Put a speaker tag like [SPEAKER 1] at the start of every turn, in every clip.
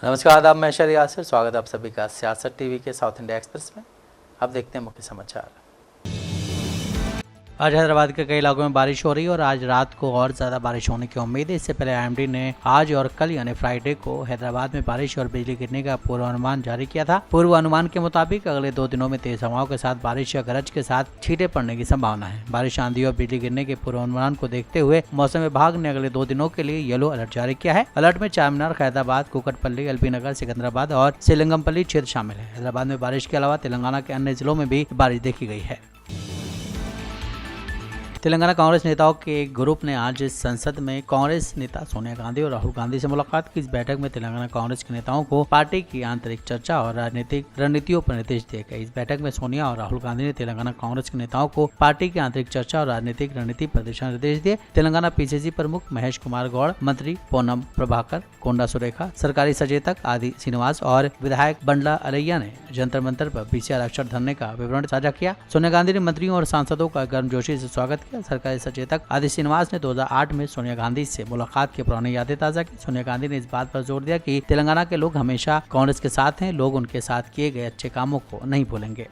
[SPEAKER 1] नमस्कार, आदाब, मैं शहरी यासिर। स्वागत है आप सभी का सियासत टीवी के साउथ इंडिया एक्सप्रेस में। अब देखते हैं मुख्य समाचार। आज हैदराबाद के कई इलाकों में बारिश हो रही है और आज रात को और ज्यादा बारिश होने की उम्मीद है। इससे पहले आईएमडी ने आज और कल यानी फ्राइडे को हैदराबाद में बारिश और बिजली गिरने का पूर्वानुमान जारी किया था। पूर्वानुमान के मुताबिक अगले 2 दिनों में तेज हवाओं के साथ बारिश या गरज के साथ छींटे पड़ने की संभावना है। बारिश, आंधी और बिजली गिरने के पूर्वानुमान को देखते हुए मौसम विभाग ने अगले 2 दिनों के लिए येलो अलर्ट जारी किया है। अलर्ट में चारमीनार, खैरताबाद, कुकटपल्ली, एलबी नगर, सिकंदराबाद और सिलिंगमपल्ली क्षेत्र शामिल है। हैदराबाद में बारिश के अलावा तेलंगाना के अन्य जिलों में भी बारिश देखी गई है। तेलंगाना कांग्रेस नेताओं के एक ग्रुप ने आज संसद में कांग्रेस नेता सोनिया गांधी और राहुल गांधी से मुलाकात की। इस बैठक में तेलंगाना कांग्रेस के नेताओं को पार्टी की आंतरिक चर्चा और राजनीतिक रणनीतियों पर निर्देश दिए गए। इस बैठक में सोनिया और राहुल गांधी ने तेलंगाना कांग्रेस के नेताओं को पार्टी की आंतरिक चर्चा और राजनीतिक रणनीति पर दिशा निर्देश दिए। तेलंगाना पीसीसी प्रमुख महेश कुमार गौड़, मंत्री पूनम प्रभाकर, कोंडा सुरेखा, सरकारी सचेतक आदि श्रीनिवास और विधायक बंडला अलैया ने जंतर मंतर पर बीसीआर अक्षर धरने का विवरण साझा किया। सोनिया गांधी ने मंत्रियों और सांसदों का गर्मजोशी से स्वागत किया। सरकारी सचेतक आदि श्रीनिवास ने 2008 में सोनिया गांधी से मुलाकात की पुरानी यादें ताजा की। सोनिया गांधी ने इस बात पर जोर दिया कि तेलंगाना के लोग हमेशा कांग्रेस के साथ हैं, लोग उनके साथ किए गए अच्छे कामों को नहीं भूलेंगे।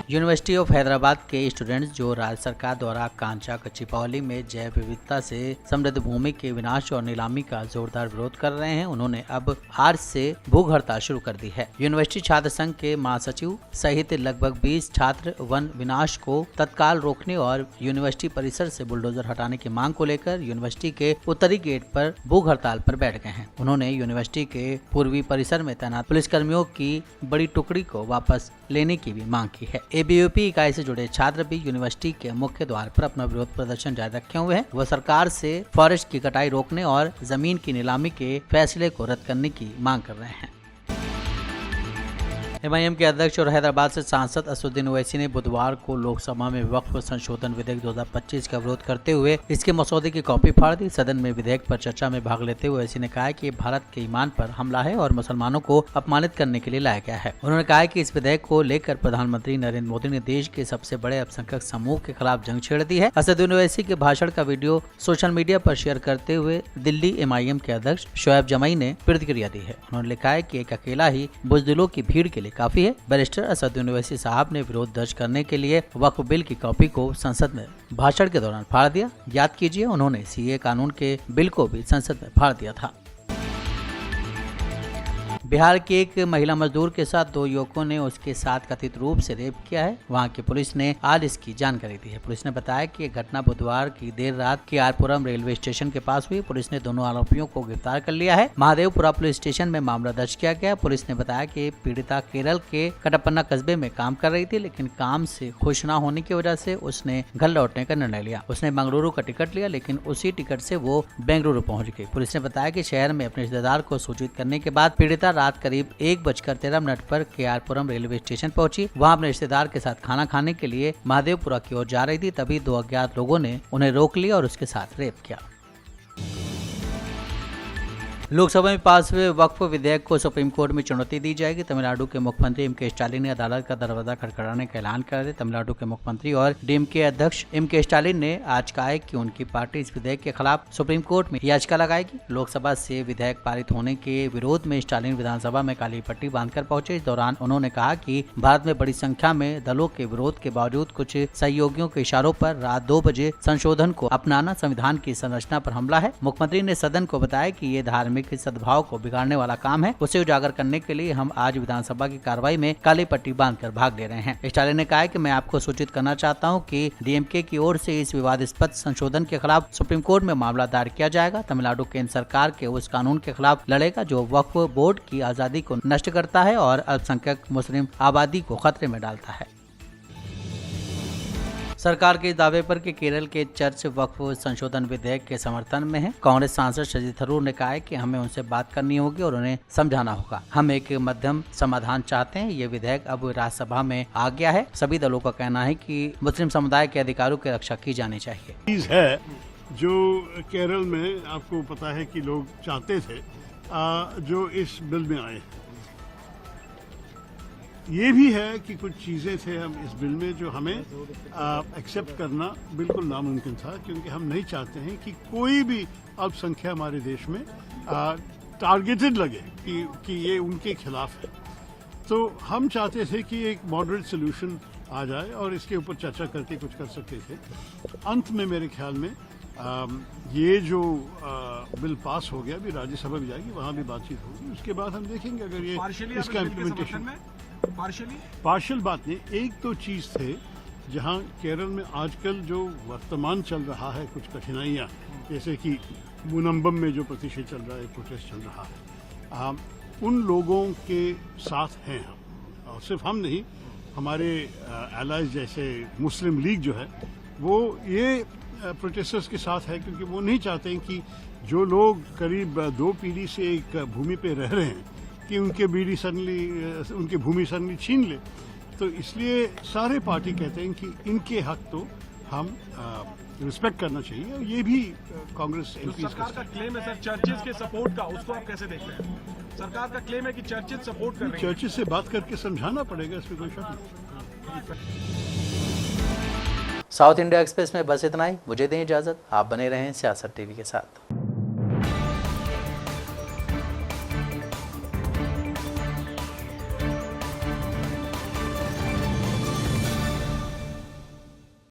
[SPEAKER 1] यूनिवर्सिटी ऑफ हैदराबाद के स्टूडेंट्स जो राज्य सरकार द्वारा कांचा कच्चीपावली में जैव विविधता से समृद्ध भूमि के विनाश और नीलामी का जोरदार विरोध कर रहे हैं, उन्होंने अब आज से भूख हड़ताल शुरू कर दी है। यूनिवर्सिटी छात्र संघ के महासचिव सहित लगभग 20 छात्र वन विनाश को तत्काल रोकने और यूनिवर्सिटी परिसर से बुलडोजर हटाने की मांग को लेकर यूनिवर्सिटी के उत्तरी गेट पर भूख हड़ताल पर बैठ गए हैं। उन्होंने यूनिवर्सिटी के पूर्वी परिसर में तैनात पुलिसकर्मियों की बड़ी टुकड़ी को वापस लेने की भी मांग की है। एबीवीपी इकाई से जुड़े छात्र भी यूनिवर्सिटी के मुख्य द्वार पर अपना विरोध प्रदर्शन जारी रखे हुए हैं। वह सरकार से फॉरेस्ट की कटाई रोकने और जमीन की नीलामी के फैसले को रद्द करने की मांग कर रहे हैं। एमआईएम के अध्यक्ष और हैदराबाद से सांसद असदुद्दीन ओवैसी ने बुधवार को लोकसभा में वक्फ संशोधन विधेयक 2025 का विरोध करते हुए इसके मसौदे की कॉपी फाड़ दी। सदन में विधेयक पर चर्चा में भाग लेते हुए ओवैसी ने कहा कि भारत के ईमान पर हमला है और मुसलमानों को अपमानित करने के लिए लाया गया है। उन्होंने कहा कि इस विधेयक को लेकर प्रधानमंत्री नरेंद्र मोदी ने देश के सबसे बड़े अल्पसंख्यक समूह के खिलाफ जंग छेड़ दी है। असदुद्दीन ओवैसी के भाषण का वीडियो सोशल मीडिया पर शेयर करते हुए दिल्ली एमआईएम के अध्यक्ष शोएब जमाई ने प्रतिक्रिया दी है। उन्होंने लिखा है कि एक अकेला ही बुज़दिलों की भीड़ के लिए काफी है। बैरिस्टर असदुद्दीन ओवैसी साहब ने विरोध दर्ज करने के लिए वक्फ बिल की कॉपी को संसद में भाषण के दौरान फाड़ दिया। याद कीजिए, उन्होंने सीए कानून के बिल को भी संसद में फाड़ दिया था। बिहार की एक महिला मजदूर के साथ 2 युवकों ने उसके साथ कथित रूप से रेप किया है। वहां की पुलिस ने आज इसकी जानकारी दी है। पुलिस ने बताया कि यह घटना बुधवार की देर रात केआरपुरम रेलवे स्टेशन के पास हुई। पुलिस ने दोनों आरोपियों को गिरफ्तार कर लिया है। महादेवपुरा पुलिस स्टेशन में मामला दर्ज किया गया। पुलिस ने बताया कि पीड़िता केरल के कटप्पन्ना कस्बे में काम कर रही थी, लेकिन काम से खुश न होने की वजह से उसने घर लौटने का निर्णय लिया। उसने मंगलुरु का टिकट लिया, लेकिन उसी टिकट से वो बेंगलुरु पहुंच गई। पुलिस ने बताया कि शहर में अपने रिश्तेदार को सूचित करने के बाद पीड़िता रात करीब 1:13 पर केआरपुरम रेलवे स्टेशन पहुंची। वहां अपने रिश्तेदार के साथ खाना खाने के लिए महादेवपुरा की ओर जा रही थी। तभी 2 अज्ञात लोगों ने उन्हें रोक लिया और उसके साथ रेप किया। लोकसभा में पास हुए वक्फ विधेयक को सुप्रीम कोर्ट में चुनौती दी जाएगी। तमिलनाडु के मुख्यमंत्री एम.के. स्टालिन ने अदालत का दरवाजा खटखटाने का ऐलान कर दिया। तमिलनाडु के मुख्यमंत्री और डीएमके अध्यक्ष एम.के. स्टालिन ने आज कहा है कि उनकी पार्टी इस विधेयक के खिलाफ सुप्रीम कोर्ट में याचिका लगाएगी। लोकसभा से विधेयक पारित होने के विरोध में स्टालिन विधानसभा में काली पट्टी बांधकर पहुंचे। इस दौरान उन्होंने कहा कि भारत में बड़ी संख्या में दलों के विरोध के बावजूद कुछ सहयोगियों के इशारों पर रात 2 बजे संशोधन को अपनाना संविधान की संरचना पर हमला है। मुख्यमंत्री ने सदन को बताया कि ये धार्मिक सद्भाव को बिगाड़ने वाला काम है। उसे उजागर करने के लिए हम आज विधानसभा की कार्रवाई में काली पट्टी बांधकर भाग ले रहे हैं। स्टालिन ने कहा कि मैं आपको सूचित करना चाहता हूं कि डीएमके की ओर से इस विवादास्पद संशोधन के खिलाफ सुप्रीम कोर्ट में मामला दायर किया जाएगा। तमिलनाडु केंद्र सरकार के उस कानून के खिलाफ लड़ेगा जो वक्फ बोर्ड की आजादी को नष्ट करता है और अल्पसंख्यक मुस्लिम आबादी को खतरे में डालता है। सरकार के दावे पर कि केरल के चर्च वक्फ संशोधन विधेयक के समर्थन में है। कांग्रेस सांसद शशि थरूर ने कहा है कि हमें उनसे बात करनी होगी और उन्हें समझाना होगा। हम एक मध्यम समाधान चाहते हैं। ये विधेयक अब राज्यसभा में आ गया है। सभी दलों का कहना है कि मुस्लिम समुदाय के अधिकारों की रक्षा की जानी चाहिए।
[SPEAKER 2] चीज है जो केरल में आपको पता है कि लोग चाहते थे जो इस बिल में आए। ये भी है कि कुछ चीज़ें थे हम इस बिल में जो हमें एक्सेप्ट करना बिल्कुल नामुमकिन था, क्योंकि हम नहीं चाहते हैं कि कोई भी अल्पसंख्या हमारे देश में टारगेटेड लगे कि ये उनके खिलाफ है। तो हम चाहते थे कि एक मॉडरेट सोल्यूशन आ जाए और इसके ऊपर चर्चा करके कुछ कर सकते थे। अंत में मेरे ख्याल में ये जो बिल पास हो गया, अभी राज्यसभा भी जाएगी, वहाँ भी बातचीत होगी, उसके बाद हम देखेंगे अगर ये इसका इम्प्लीमेंटेशन। पार्शियल बात नहीं, एक तो चीज़ थे जहाँ केरल में आजकल जो वर्तमान चल रहा है कुछ कठिनाइयाँ, जैसे कि मुनम्बम में जो प्रतिशत चल रहा है, प्रोटेस्ट चल रहा है, उन लोगों के साथ हैं हम, और सिर्फ हम नहीं, हमारे एलाइज जैसे मुस्लिम लीग जो है वो ये प्रोटेस्टर्स के साथ है, क्योंकि वो नहीं चाहते हैं कि जो लोग करीब 2 पीढ़ी से एक भूमि पे रह रहे हैं कि उनके भूमि सडनली छीन ले। तो इसलिए सारे पार्टी कहते हैं कि इनके हक तो हम रिस्पेक्ट करना चाहिए, और ये भी कांग्रेस एमपी
[SPEAKER 3] सरकार का क्लेम है सर चर्चेस के सपोर्ट का, उसको आप कैसे देख रहे हैं? सरकार का क्लेम है कि चर्चेस सपोर्ट कर रहे हैं।
[SPEAKER 2] चर्चेस से बात करके समझाना पड़ेगा, इसमें कोई शक नहीं।
[SPEAKER 1] साउथ इंडिया एक्सप्रेस में बस इतना ही। मुझे दें इजाज़त, आप बने रहें सियासत टीवी के साथ।